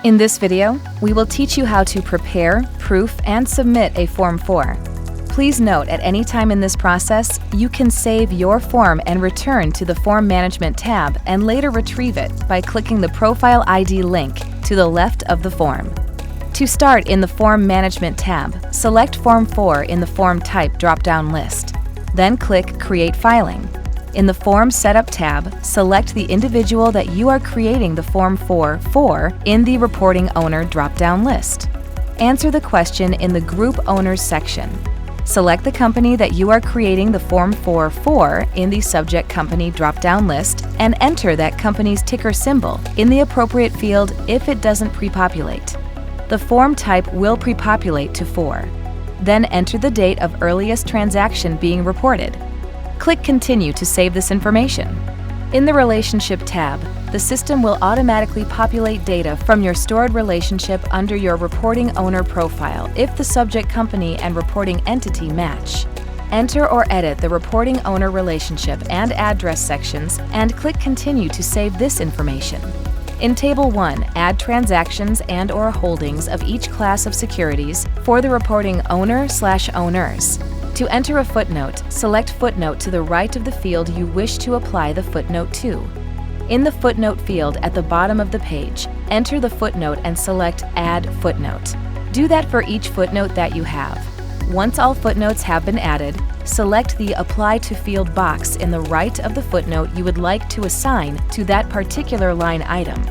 In this video, we will teach you how to prepare, proof, and submit a Form 4. Please note, at any time in this process, you can save your form and return to the Form Management tab and later retrieve it by clicking the Profile ID link to the left of the form. To start in the Form Management tab, select Form 4 in the Form Type drop-down list. Then click Create Filing. In the Form Setup tab, select the individual that you are creating the Form 4 for in the Reporting Owner drop-down list. Answer the question in the Group Owners section. Select the company that you are creating the Form 4 for in the Subject Company drop-down list and enter that company's ticker symbol in the appropriate field if it doesn't pre-populate. The form type will pre-populate to 4. Then enter the date of earliest transaction being reported. Click Continue to save this information. In the Relationship tab, the system will automatically populate data from your stored relationship under your Reporting Owner profile if the subject company and reporting entity match. Enter or edit the Reporting Owner relationship and address sections and click Continue to save this information. In Table 1, add transactions and/or holdings of each class of securities for the Reporting Owner/owners. To enter a footnote, select Footnote to the right of the field you wish to apply the footnote to. In the Footnote field at the bottom of the page, enter the footnote and select Add Footnote. Do that for each footnote that you have. Once all footnotes have been added, select the Apply to Field box in the right of the footnote you would like to assign to that particular line item.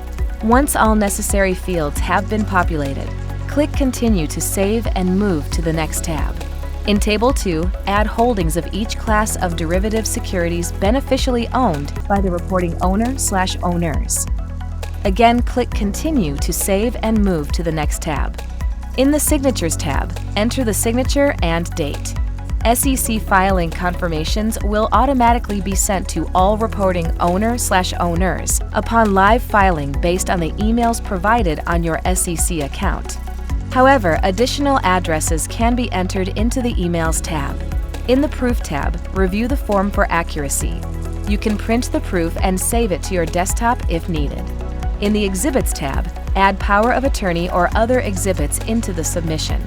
Once all necessary fields have been populated, click Continue to save and move to the next tab. In Table 2, add holdings of each class of derivative securities beneficially owned by the Reporting Owner/owners. Again, click Continue to save and move to the next tab. In the Signatures tab, enter the signature and date. SEC filing confirmations will automatically be sent to all Reporting Owner/owners upon live filing based on the emails provided on your SEC account. However, additional addresses can be entered into the Emails tab. In the Proof tab, review the form for accuracy. You can print the proof and save it to your desktop if needed. In the Exhibits tab, add power of attorney or other exhibits into the submission.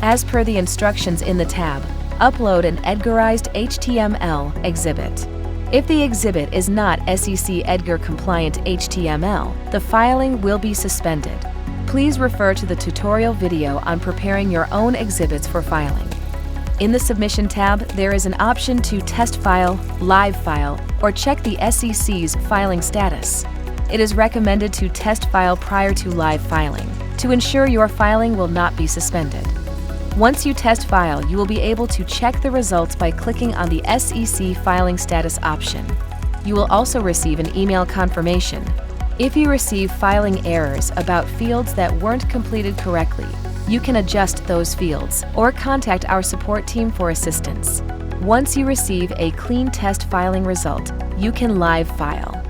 As per the instructions in the tab, upload an Edgarized HTML exhibit. If the exhibit is not SEC Edgar compliant HTML, the filing will be suspended. Please refer to the tutorial video on preparing your own exhibits for filing. In the Submission tab, there is an option to test file, live file, or check the SEC's filing status. It is recommended to test file prior to live filing to ensure your filing will not be suspended. Once you test file, you will be able to check the results by clicking on the SEC filing status option. You will also receive an email confirmation. If you receive filing errors about fields that weren't completed correctly, you can adjust those fields or contact our support team for assistance. Once you receive a clean test filing result, you can live file.